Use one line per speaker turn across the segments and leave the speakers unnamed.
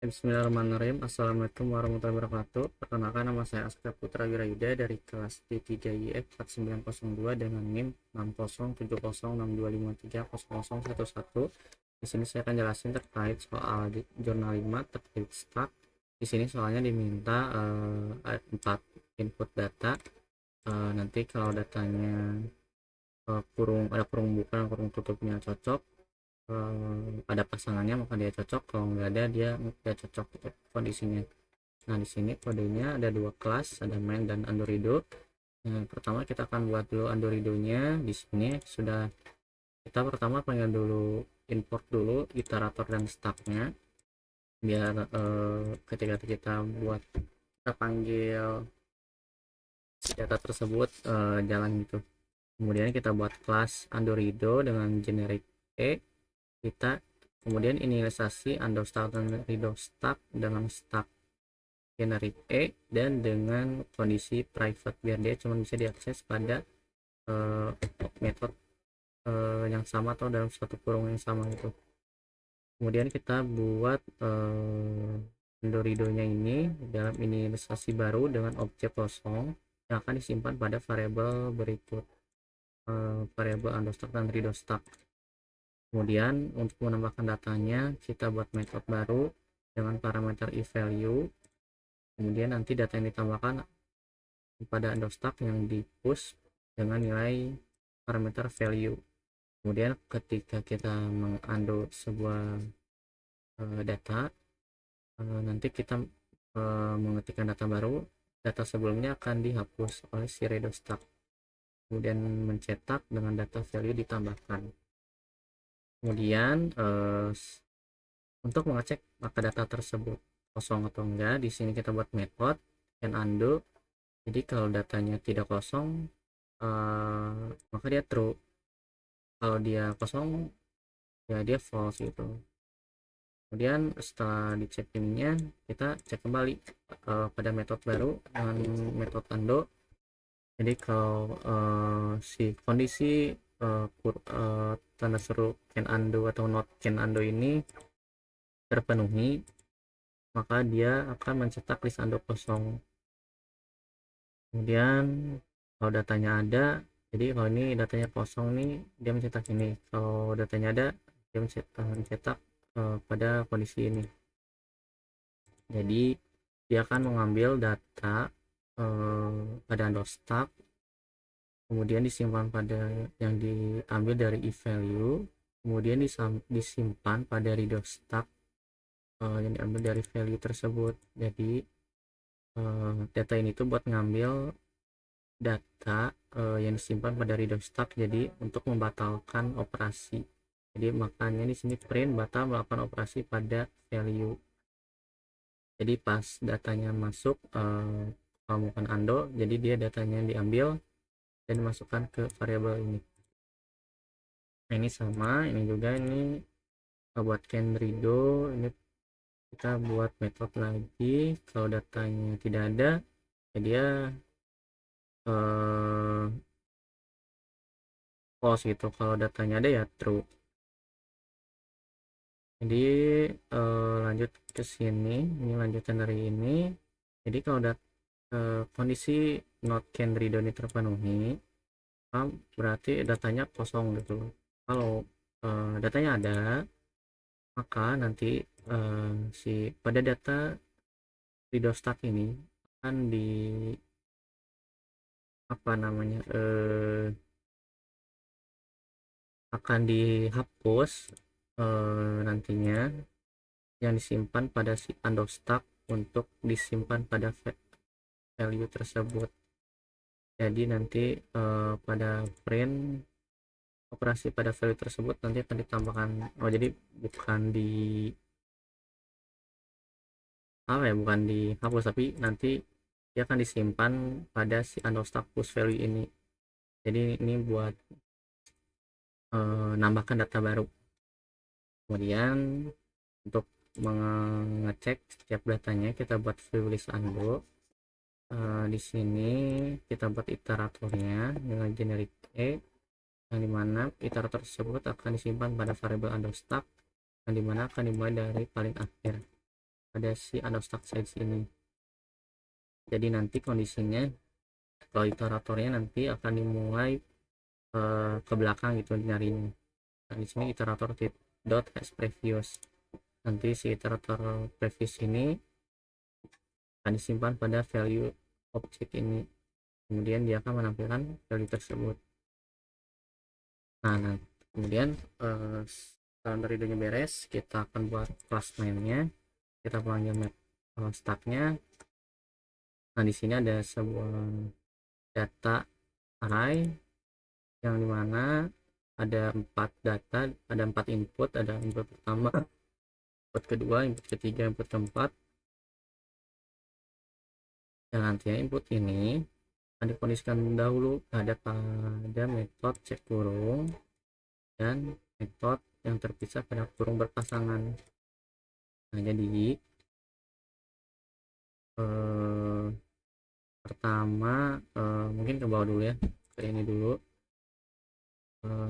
Bismillahirrahmanirrahim. Assalamualaikum warahmatullahi wabarakatuh. Perkenalkan, nama saya Aska Putra Wirayuda dari kelas D3IF 4902 dengan NIM 607062530011. Di sini saya akan jelasin terkait soal jurnal 5 terkait start. Di sini soalnya diminta 4 input data. Nanti kalau datanya ada kurung buka dan kurung tutupnya cocok, ada pasangannya maka dia cocok, kalau nggak ada dia nggak cocok gitu kondisinya. Nah, di sini kodenya ada dua kelas, ada main dan andorido. Nah, pertama kita akan buat dulu andoridonya. Di sini sudah kita pertama pengen dulu import dulu iterator dan stacknya, biar ketika kita buat, kita panggil data tersebut jalan gitu. Kemudian kita buat kelas andorido dengan generic kita kemudian inisialisasi understar dan redo stack dengan stack generic dan dengan kondisi private biar dia cuma bisa diakses pada metode yang sama atau dalam satu kurung yang sama itu. Kemudian kita buat andoridonya ini dalam inisialisasi baru dengan objek kosong yang akan disimpan pada variabel berikut, variabel understar dan redo stack. Kemudian untuk menambahkan datanya kita buat metode baru dengan parameter eValue. Kemudian nanti data yang ditambahkan pada understack yang di push dengan nilai parameter value. Kemudian ketika kita mengundo sebuah data, nanti kita mengetikkan data baru, data sebelumnya akan dihapus oleh si redo stack. Kemudian mencetak dengan data value ditambahkan. Kemudian untuk mengecek maka data tersebut kosong atau enggak, di sini kita buat method and undo. Jadi kalau datanya tidak kosong, maka dia true. Kalau dia kosong, ya dia false gitu. Kemudian setelah dicek ininya, kita cek kembali pada metode baru dengan metode undo. Jadi kalau si kondisi tanda seru can undo atau not can undo ini terpenuhi, maka dia akan mencetak list undo kosong. Kemudian kalau datanya ada, jadi kalau ini datanya kosong nih, dia mencetak ini. Kalau datanya ada, dia mencetak pada kondisi ini. Jadi dia akan mengambil data pada understack, kemudian disimpan pada yang diambil dari eValue, kemudian disimpan pada redo stack yang diambil dari value tersebut. Jadi data ini tuh buat ngambil data yang disimpan pada redo stack, jadi untuk membatalkan operasi. Jadi makanya di sini print batal melakukan operasi pada value. Jadi pas datanya masuk, kalau bukan undo, jadi dia datanya diambil dan dimasukkan ke variabel ini. Nah, ini sama, ini juga, ini buat can redo, ini kita buat metode lagi. Kalau datanya tidak ada, ya dia false gitu. Kalau datanya ada ya true. Jadi lanjut ke sini, ini lanjutan dari ini. Jadi kalau kondisi not can read ini terpenuhi, berarti datanya kosong gitu. Kalau datanya ada, maka nanti si pada data redo stack ini akan di apa namanya akan dihapus nantinya yang disimpan pada si undo stack untuk disimpan pada value tersebut. Jadi nanti pada print operasi pada value tersebut nanti akan ditambahkan. Jadi bukan di bukan dihapus, tapi nanti dia akan disimpan pada si undo stack push value ini. Jadi ini buat nambahkan data baru. Kemudian untuk mengecek setiap datanya kita buat view list undo. Di sini kita buat iteratornya dengan generic yang dimana iterator tersebut akan disimpan pada variabel understack, yang dimana akan dimulai dari paling akhir. pada si undock size ini. Jadi nanti kondisinya kalau iteratornya nanti akan dimulai ke belakang gitu nyarinya. Nah, di sini iterator dot as previous. Nanti si iterator previous ini akan disimpan pada value object ini. Kemudian dia akan menampilkan value tersebut. Nah, kemudian kalau readernya beres, kita akan buat class name-nya. Kita panggil stack-nya. Nah, di sini ada sebuah data array yang dimana ada 4 data, ada 4 input, ada input pertama, input kedua, input ketiga, input keempat. Dan nantinya input ini akan dikondisikan dahulu pada metode cek kurung dan metode yang terpisah pada kurung berpasangan. Nah, jadi pertama mungkin ke bawah dulu ya, ke ini dulu.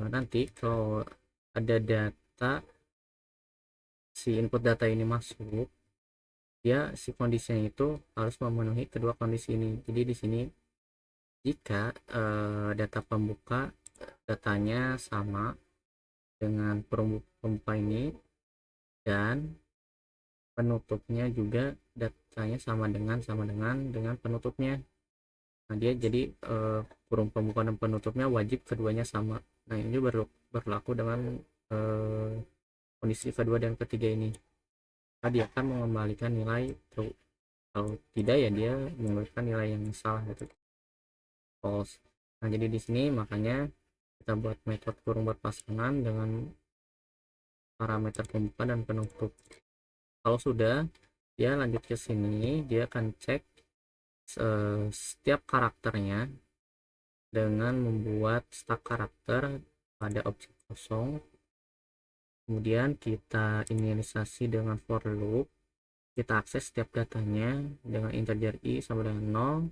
Nanti kalau ada data, si input data ini masuk, dia si kondisinya itu harus memenuhi kedua kondisi ini. Jadi di sini jika data pembuka datanya sama dengan pembuka ini dan penutupnya juga datanya sama dengan penutupnya. Nah, dia jadi kurung pembuka dan penutupnya wajib keduanya sama. Nah, ini berlaku dengan kondisi kedua dan ketiga ini. Nah, dia akan mengembalikan nilai true. Kalau tidak ya dia mengembalikan nilai yang salah gitu, false. Nah, jadi di sini makanya kita buat metode kurung berpasangan dengan parameter pembuka dan penutup. Kalau sudah, dia lanjut ke sini, dia akan cek setiap karakternya dengan membuat stack karakter pada objek kosong. Kemudian kita inisialisasi dengan for loop, kita akses setiap datanya dengan integer i sama dengan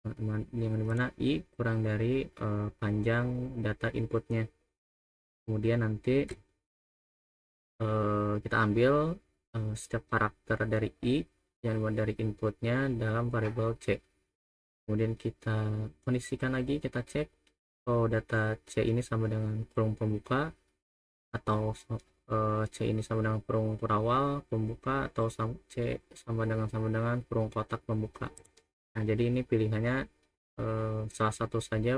0, yang dimana i kurang dari panjang data inputnya. Kemudian nanti kita ambil setiap karakter dari i yang dari inputnya dalam variabel c. Kemudian kita kondisikan lagi, kita cek kalau data c ini sama dengan kurung pembuka atau c ini sama dengan kurung awal pembuka, atau c sama dengan kurung kotak pembuka. Nah, jadi ini pilihannya salah satu saja,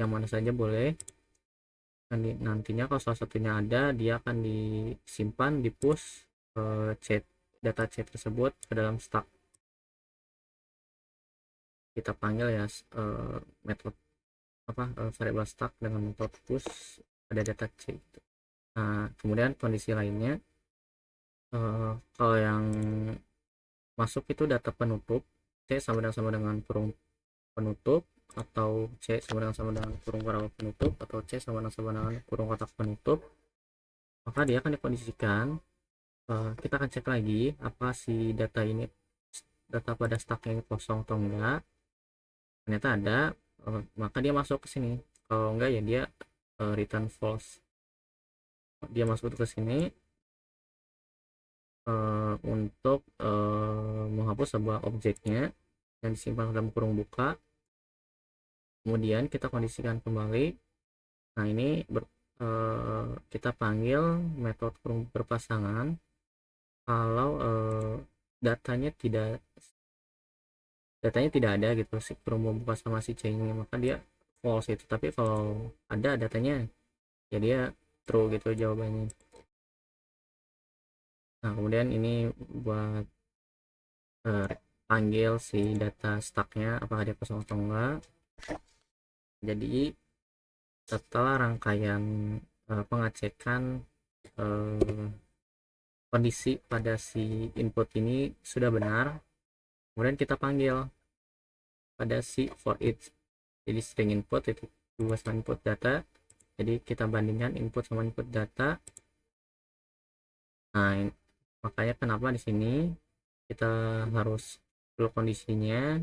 yang mana saja boleh. Nantinya kalau salah satunya ada, dia akan disimpan, di push data c tersebut ke dalam stack. Kita panggil ya metode variable stack dengan metode push pada data c gitu. Nah, kemudian kondisi lainnya, kalau yang masuk itu data penutup, c sama dengan kurung penutup, atau c sama dengan kurung variabel penutup, atau c sama dengan kurung kotak penutup, maka dia akan dikondisikan. Kita akan cek lagi apa si data pada stacknya ini kosong atau enggak. Ternyata ada, maka dia masuk ke sini. Kalau enggak ya dia return false. Dia masuk ke sini untuk menghapus sebuah objeknya yang disimpan dalam kurung buka. Kemudian kita kondisikan kembali. Nah, ini kita panggil metode kurung berpasangan kalau datanya tidak ada gitu, si kurung pembuka sama si c ini, maka dia false itu. Tapi kalau ada datanya ya dia true gitu jawabannya. Nah, kemudian ini buat panggil si data stacknya apakah dia kosong atau enggak. Jadi setelah rangkaian pengecekan kondisi pada si input ini sudah benar, kemudian kita panggil pada si for each. Jadi string input itu dua sama input data, jadi kita bandingkan input sama input data. Nah, makanya kenapa di sini kita harus perlu kondisinya.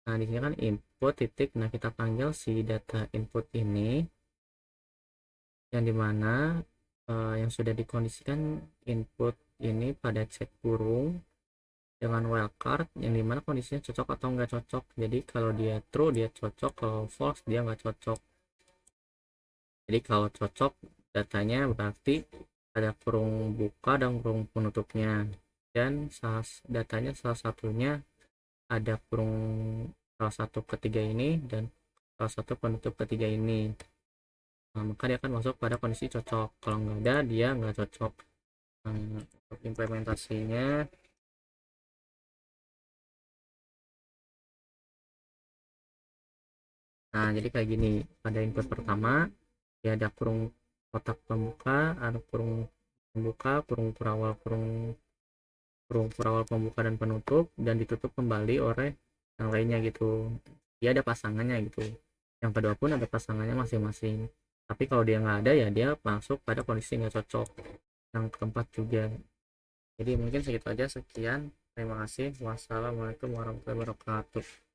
Nah, di sini kan input titik, nah kita panggil si data input ini yang dimana yang sudah dikondisikan input ini pada cek kurung dengan wildcard yang dimana kondisinya cocok atau nggak cocok. Jadi kalau dia true dia cocok, kalau false dia nggak cocok. Jadi kalau cocok datanya berarti ada kurung buka dan kurung penutupnya, dan datanya salah satunya ada kurung salah satu ketiga ini dan salah satu penutup ketiga ini. Nah, maka dia akan masuk pada kondisi cocok. Kalau nggak ada dia nggak cocok. Untuk implementasinya, nah jadi kayak gini, pada input pertama dia ada kurung kotak pembuka, ada kurung pembuka, kurung perawal, kurung perawal pembuka dan penutup, dan ditutup kembali oleh yang lainnya gitu. Dia ada pasangannya gitu, yang kedua pun ada pasangannya masing-masing. Tapi kalau dia nggak ada ya dia masuk pada kondisi nggak cocok. Yang keempat juga. Jadi mungkin segitu aja, sekian, terima kasih, wassalamualaikum warahmatullahi wabarakatuh.